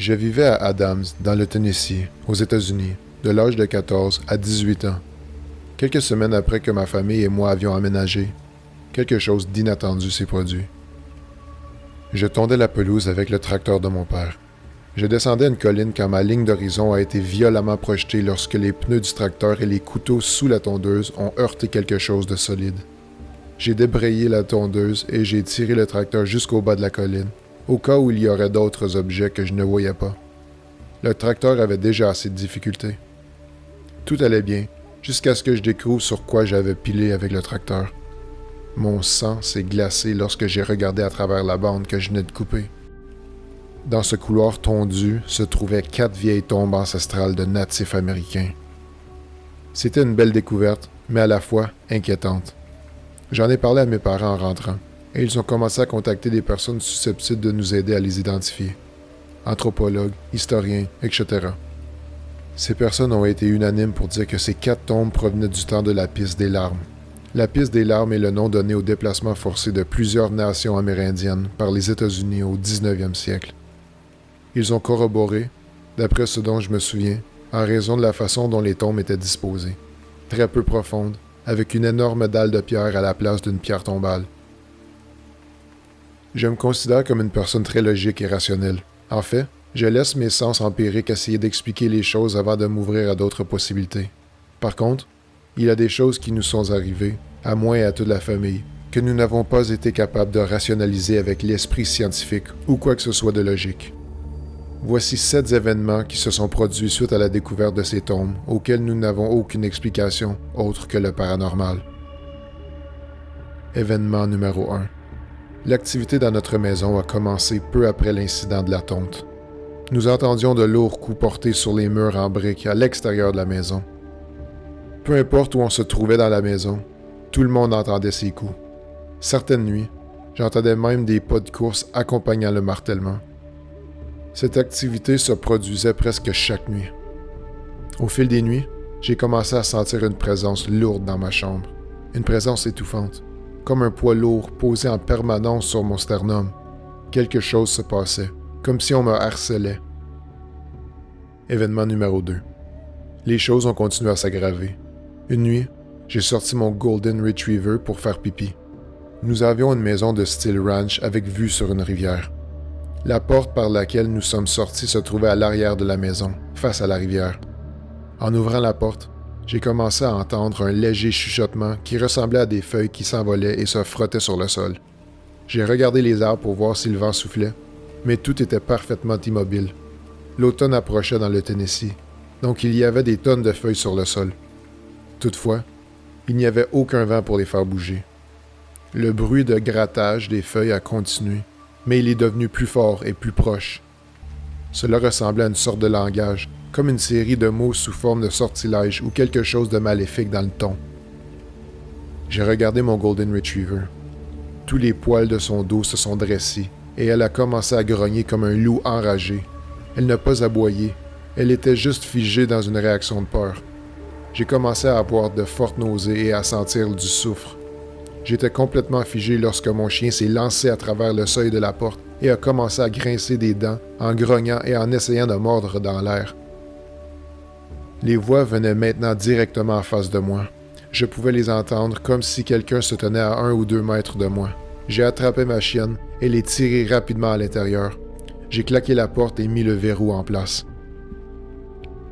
Je vivais à Adams, dans le Tennessee, aux États-Unis, de l'âge de 14 à 18 ans. Quelques semaines après que ma famille et moi avions emménagé, quelque chose d'inattendu s'est produit. Je tondais la pelouse avec le tracteur de mon père. Je descendais une colline quand ma ligne d'horizon a été violemment projetée lorsque les pneus du tracteur et les couteaux sous la tondeuse ont heurté quelque chose de solide. J'ai débrayé la tondeuse et j'ai tiré le tracteur jusqu'au bas de la colline, au cas où il y aurait d'autres objets que je ne voyais pas. Le tracteur avait déjà assez de difficultés. Tout allait bien, jusqu'à ce que je découvre sur quoi j'avais pilé avec le tracteur. Mon sang s'est glacé lorsque j'ai regardé à travers la bande que je venais de couper. Dans ce couloir tondu se trouvaient 4 vieilles tombes ancestrales de natifs américains. C'était une belle découverte, mais à la fois inquiétante. J'en ai parlé à mes parents en rentrant, et ils ont commencé à contacter des personnes susceptibles de nous aider à les identifier. Anthropologues, historiens, etc. Ces personnes ont été unanimes pour dire que ces 4 tombes provenaient du temps de la piste des larmes. La piste des larmes est le nom donné au déplacement forcé de plusieurs nations amérindiennes par les États-Unis au 19e siècle. Ils ont corroboré, d'après ce dont je me souviens, en raison de la façon dont les tombes étaient disposées, très peu profondes, avec une énorme dalle de pierre à la place d'une pierre tombale. Je me considère comme une personne très logique et rationnelle. En fait, je laisse mes sens empiriques essayer d'expliquer les choses avant de m'ouvrir à d'autres possibilités. Par contre, il y a des choses qui nous sont arrivées, à moi et à toute la famille, que nous n'avons pas été capables de rationaliser avec l'esprit scientifique ou quoi que ce soit de logique. Voici 7 événements qui se sont produits suite à la découverte de ces tombes, auxquels nous n'avons aucune explication autre que le paranormal. Événement numéro 1. L'activité dans notre maison a commencé peu après l'incident de la tonte. Nous entendions de lourds coups portés sur les murs en briques à l'extérieur de la maison. Peu importe où on se trouvait dans la maison, tout le monde entendait ces coups. Certaines nuits, j'entendais même des pas de course accompagnant le martèlement. Cette activité se produisait presque chaque nuit. Au fil des nuits, j'ai commencé à sentir une présence lourde dans ma chambre, une présence étouffante, comme un poids lourd posé en permanence sur mon sternum. Quelque chose se passait, comme si on me harcelait. Événement numéro 2. Les choses ont continué à s'aggraver. Une nuit, j'ai sorti mon Golden Retriever pour faire pipi. Nous avions une maison de style ranch avec vue sur une rivière. La porte par laquelle nous sommes sortis se trouvait à l'arrière de la maison, face à la rivière. En ouvrant la porte, j'ai commencé à entendre un léger chuchotement qui ressemblait à des feuilles qui s'envolaient et se frottaient sur le sol. J'ai regardé les arbres pour voir si le vent soufflait, mais tout était parfaitement immobile. L'automne approchait dans le Tennessee, donc il y avait des tonnes de feuilles sur le sol. Toutefois, il n'y avait aucun vent pour les faire bouger. Le bruit de grattage des feuilles a continué, mais il est devenu plus fort et plus proche. Cela ressemblait à une sorte de langage, comme une série de mots sous forme de sortilège ou quelque chose de maléfique dans le ton. J'ai regardé mon Golden Retriever. Tous les poils de son dos se sont dressés, et elle a commencé à grogner comme un loup enragé. Elle n'a pas aboyé, elle était juste figée dans une réaction de peur. J'ai commencé à avoir de fortes nausées et à sentir du soufre. J'étais complètement figé lorsque mon chien s'est lancé à travers le seuil de la porte et a commencé à grincer des dents en grognant et en essayant de mordre dans l'air. Les voix venaient maintenant directement en face de moi. Je pouvais les entendre comme si quelqu'un se tenait à 1 ou 2 mètres de moi. J'ai attrapé ma chienne et l'ai tirée rapidement à l'intérieur. J'ai claqué la porte et mis le verrou en place.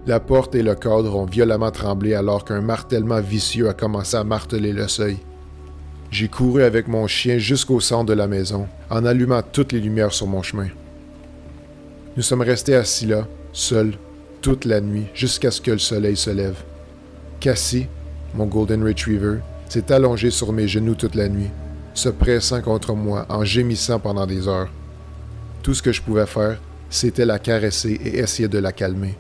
La porte et le cadre ont violemment tremblé alors qu'un martèlement vicieux a commencé à marteler le seuil. J'ai couru avec mon chien jusqu'au centre de la maison, en allumant toutes les lumières sur mon chemin. Nous sommes restés assis là, seuls, toute la nuit, jusqu'à ce que le soleil se lève. Cassie, mon Golden Retriever, s'est allongé sur mes genoux toute la nuit, se pressant contre moi en gémissant pendant des heures. Tout ce que je pouvais faire, c'était la caresser et essayer de la calmer.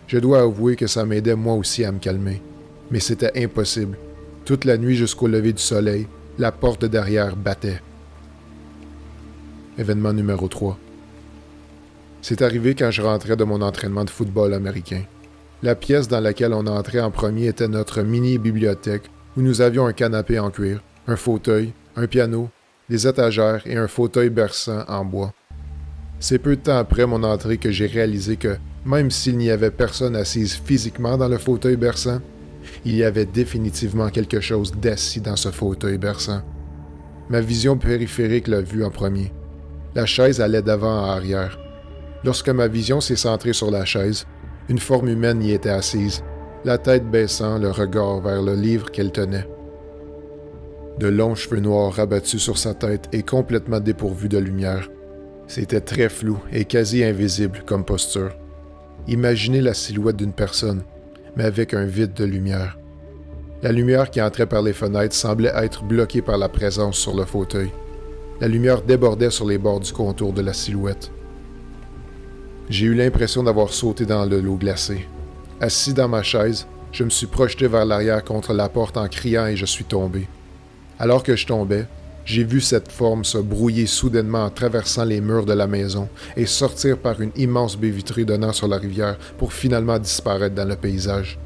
Je dois avouer que ça m'aidait moi aussi à me calmer, mais c'était impossible. Toute la nuit jusqu'au lever du soleil, la porte de derrière battait. Événement numéro 3. C'est arrivé quand je rentrais de mon entraînement de football américain. La pièce dans laquelle on entrait en premier était notre mini-bibliothèque où nous avions un canapé en cuir, un fauteuil, un piano, des étagères et un fauteuil berçant en bois. C'est peu de temps après mon entrée que j'ai réalisé que, même s'il n'y avait personne assise physiquement dans le fauteuil berçant, il y avait définitivement quelque chose d'assis dans ce fauteuil berçant. Ma vision périphérique l'a vu en premier. La chaise allait d'avant à arrière. Lorsque ma vision s'est centrée sur la chaise, une forme humaine y était assise, la tête baissant, le regard vers le livre qu'elle tenait. De longs cheveux noirs rabattus sur sa tête et complètement dépourvus de lumière. C'était très flou et quasi invisible comme posture. Imaginez la silhouette d'une personne, mais avec un vide de lumière. La lumière qui entrait par les fenêtres semblait être bloquée par la présence sur le fauteuil. La lumière débordait sur les bords du contour de la silhouette. J'ai eu l'impression d'avoir sauté dans de l'eau glacée. Assis dans ma chaise, je me suis projeté vers l'arrière contre la porte en criant et je suis tombé. Alors que je tombais, j'ai vu cette forme se brouiller soudainement en traversant les murs de la maison et sortir par une immense baie vitrée donnant sur la rivière pour finalement disparaître dans le paysage.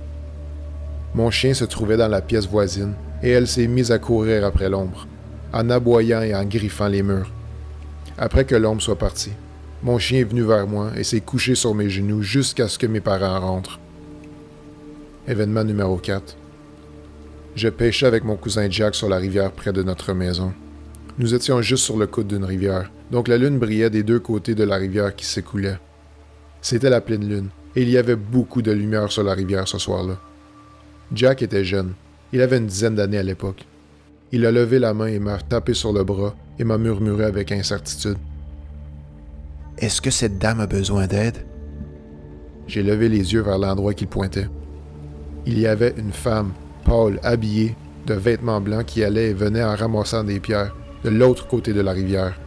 Mon chien se trouvait dans la pièce voisine et elle s'est mise à courir après l'ombre, en aboyant et en griffant les murs. Après que l'ombre soit partie, mon chien est venu vers moi et s'est couché sur mes genoux jusqu'à ce que mes parents rentrent. Événement numéro 4. Je pêchais avec mon cousin Jack sur la rivière près de notre maison. Nous étions juste sur le coude d'une rivière, donc la lune brillait des deux côtés de la rivière qui s'écoulait. C'était la pleine lune, et il y avait beaucoup de lumière sur la rivière ce soir-là. Jack était jeune. Il avait une dizaine d'années à l'époque. Il a levé la main et m'a tapé sur le bras et m'a murmuré avec incertitude. « Est-ce que cette dame a besoin d'aide? » J'ai levé les yeux vers l'endroit qu'il pointait. Il y avait une femme, pâle, habillée, de vêtements blancs qui allait et venait en ramassant des pierres, de l'autre côté de la rivière.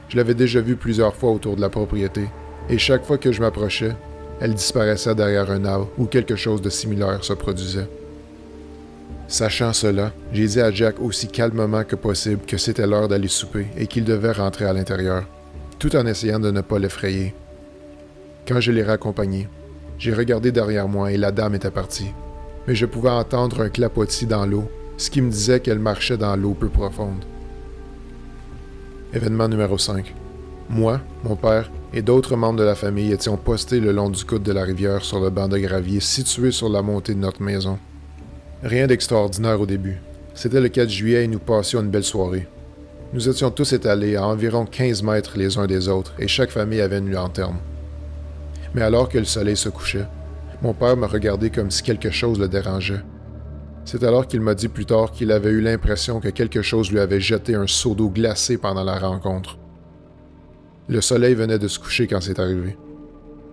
Je l'avais déjà vue plusieurs fois autour de la propriété, et chaque fois que je m'approchais, elle disparaissait derrière un arbre où quelque chose de similaire se produisait. Sachant cela, j'ai dit à Jack aussi calmement que possible que c'était l'heure d'aller souper et qu'il devait rentrer à l'intérieur, tout en essayant de ne pas l'effrayer. Quand je l'ai raccompagné, j'ai regardé derrière moi et la dame était partie, mais je pouvais entendre un clapotis dans l'eau, ce qui me disait qu'elle marchait dans l'eau peu profonde. Événement numéro 5. Moi, mon père et d'autres membres de la famille étions postés le long du coude de la rivière sur le banc de gravier situé sur la montée de notre maison. Rien d'extraordinaire au début. C'était le 4 juillet et nous passions une belle soirée. Nous étions tous étalés à environ 15 mètres les uns des autres et chaque famille avait une lanterne. Mais alors que le soleil se couchait, mon père me regardait comme si quelque chose le dérangeait. C'est alors qu'il m'a dit plus tard qu'il avait eu l'impression que quelque chose lui avait jeté un seau d'eau glacée pendant la rencontre. Le soleil venait de se coucher quand c'est arrivé.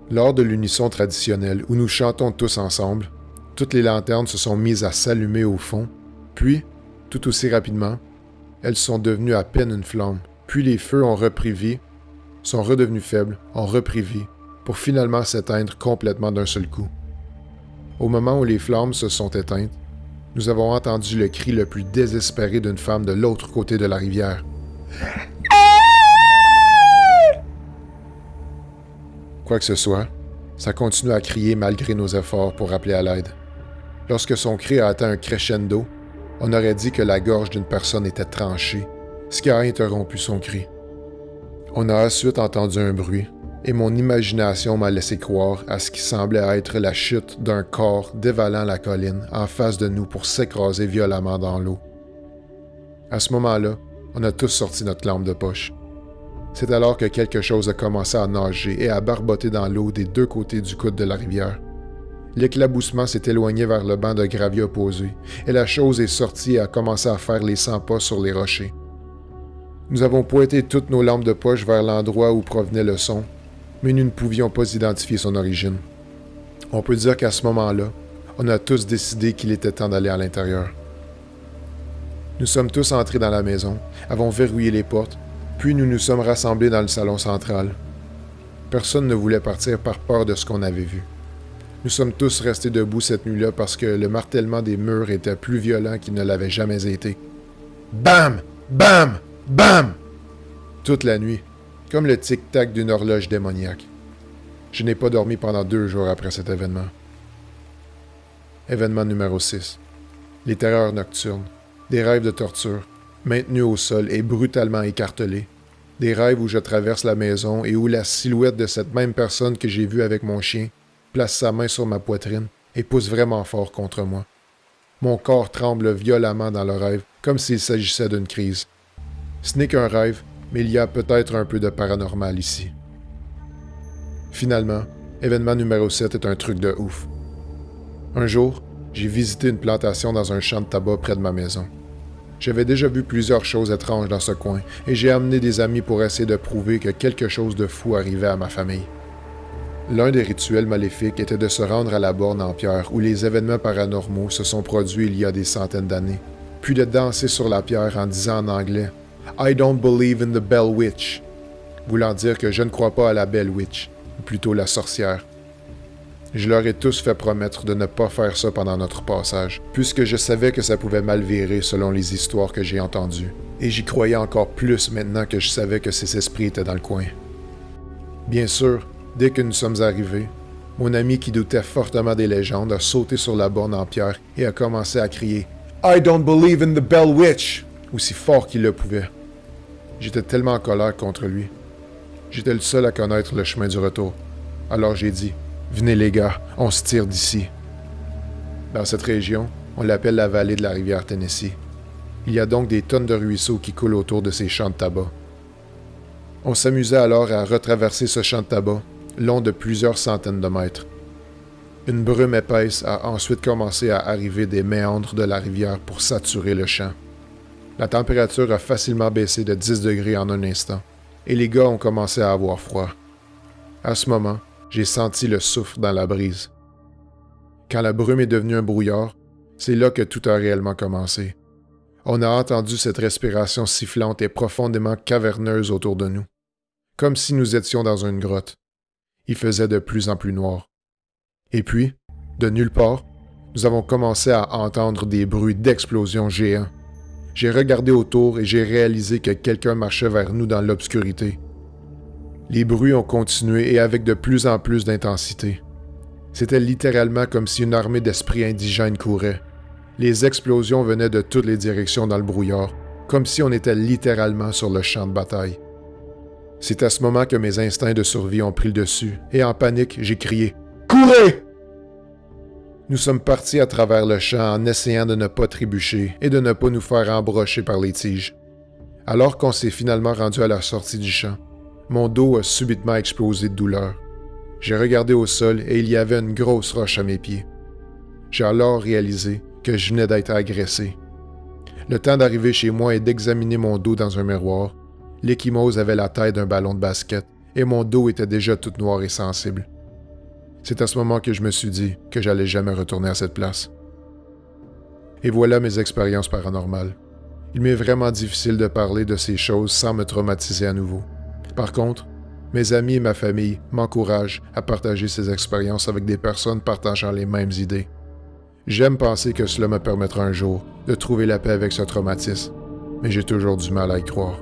Lors de l'unisson traditionnel où nous chantons tous ensemble, toutes les lanternes se sont mises à s'allumer au fond, puis, tout aussi rapidement, elles sont devenues à peine une flamme, puis les feux ont repris vie, sont redevenus faibles, ont repris vie, pour finalement s'éteindre complètement d'un seul coup. Au moment où les flammes se sont éteintes, nous avons entendu le cri le plus désespéré d'une femme de l'autre côté de la rivière. Quoi que ce soit, ça continue à crier malgré nos efforts pour appeler à l'aide. Lorsque son cri a atteint un crescendo, on aurait dit que la gorge d'une personne était tranchée, ce qui a interrompu son cri. On a ensuite entendu un bruit, et mon imagination m'a laissé croire à ce qui semblait être la chute d'un corps dévalant la colline en face de nous pour s'écraser violemment dans l'eau. À ce moment-là, on a tous sorti notre lampe de poche. C'est alors que quelque chose a commencé à nager et à barboter dans l'eau des deux côtés du coude de la rivière. L'éclaboussement s'est éloigné vers le banc de gravier opposé, et la chose est sortie et a commencé à faire les 100 pas sur les rochers. Nous avons pointé toutes nos lampes de poche vers l'endroit où provenait le son, mais nous ne pouvions pas identifier son origine. On peut dire qu'à ce moment-là, on a tous décidé qu'il était temps d'aller à l'intérieur. Nous sommes tous entrés dans la maison, avons verrouillé les portes, puis nous nous sommes rassemblés dans le salon central. Personne ne voulait partir par peur de ce qu'on avait vu. Nous sommes tous restés debout cette nuit-là parce que le martèlement des murs était plus violent qu'il ne l'avait jamais été. Bam! Bam! Bam! Toute la nuit, comme le tic-tac d'une horloge démoniaque. Je n'ai pas dormi pendant 2 jours après cet événement. Événement numéro 6. Les terreurs nocturnes, des rêves de torture, maintenus au sol et brutalement écartelés, Des rêves où je traverse la maison et où la silhouette de cette même personne que j'ai vue avec mon chien place sa main sur ma poitrine et pousse vraiment fort contre moi. Mon corps tremble violemment dans le rêve, comme s'il s'agissait d'une crise. Ce n'est qu'un rêve, mais il y a peut-être un peu de paranormal ici. Finalement, événement numéro 7 est un truc de ouf. Un jour, j'ai visité une plantation dans un champ de tabac près de ma maison. J'avais déjà vu plusieurs choses étranges dans ce coin et j'ai amené des amis pour essayer de prouver que quelque chose de fou arrivait à ma famille. L'un des rituels maléfiques était de se rendre à la borne en pierre où les événements paranormaux se sont produits il y a des centaines d'années, puis de danser sur la pierre en disant en anglais « I don't believe in the Bell Witch », voulant dire que je ne crois pas à la Bell Witch, ou plutôt la sorcière. Je leur ai tous fait promettre de ne pas faire ça pendant notre passage, puisque je savais que ça pouvait mal virer selon les histoires que j'ai entendues, et j'y croyais encore plus maintenant que je savais que ces esprits étaient dans le coin. Bien sûr, dès que nous sommes arrivés, mon ami qui doutait fortement des légendes a sauté sur la borne en pierre et a commencé à crier « I don't believe in the Bell Witch » aussi fort qu'il le pouvait. J'étais tellement en colère contre lui. J'étais le seul à connaître le chemin du retour. Alors j'ai dit « Venez les gars, on se tire d'ici. » Dans cette région, on l'appelle la vallée de la rivière Tennessee. Il y a donc des tonnes de ruisseaux qui coulent autour de ces champs de tabac. On s'amusait alors à retraverser ce champ de tabac, long de plusieurs centaines de mètres. Une brume épaisse a ensuite commencé à arriver des méandres de la rivière pour saturer le champ. La température a facilement baissé de 10 degrés en un instant, et les gars ont commencé à avoir froid. À ce moment, j'ai senti le souffle dans la brise. Quand la brume est devenue un brouillard, c'est là que tout a réellement commencé. On a entendu cette respiration sifflante et profondément caverneuse autour de nous, comme si nous étions dans une grotte. Il faisait de plus en plus noir. Et puis, de nulle part, nous avons commencé à entendre des bruits d'explosions géants. J'ai regardé autour et j'ai réalisé que quelqu'un marchait vers nous dans l'obscurité. Les bruits ont continué et avec de plus en plus d'intensité. C'était littéralement comme si une armée d'esprits indigènes courait. Les explosions venaient de toutes les directions dans le brouillard, comme si on était littéralement sur le champ de bataille. C'est à ce moment que mes instincts de survie ont pris le dessus, et en panique, j'ai crié « Courez !» Nous sommes partis à travers le champ en essayant de ne pas trébucher et de ne pas nous faire embrocher par les tiges. Alors qu'on s'est finalement rendu à la sortie du champ, mon dos a subitement explosé de douleur. J'ai regardé au sol et il y avait une grosse roche à mes pieds. J'ai alors réalisé que je venais d'être agressé. Le temps d'arriver chez moi et d'examiner mon dos dans un miroir, l'ecchymose avait la taille d'un ballon de basket et mon dos était déjà tout noir et sensible. C'est à ce moment que je me suis dit que j'allais jamais retourner à cette place. Et voilà mes expériences paranormales. Il m'est vraiment difficile de parler de ces choses sans me traumatiser à nouveau. Par contre, mes amis et ma famille m'encouragent à partager ces expériences avec des personnes partageant les mêmes idées. J'aime penser que cela me permettra un jour de trouver la paix avec ce traumatisme, mais j'ai toujours du mal à y croire.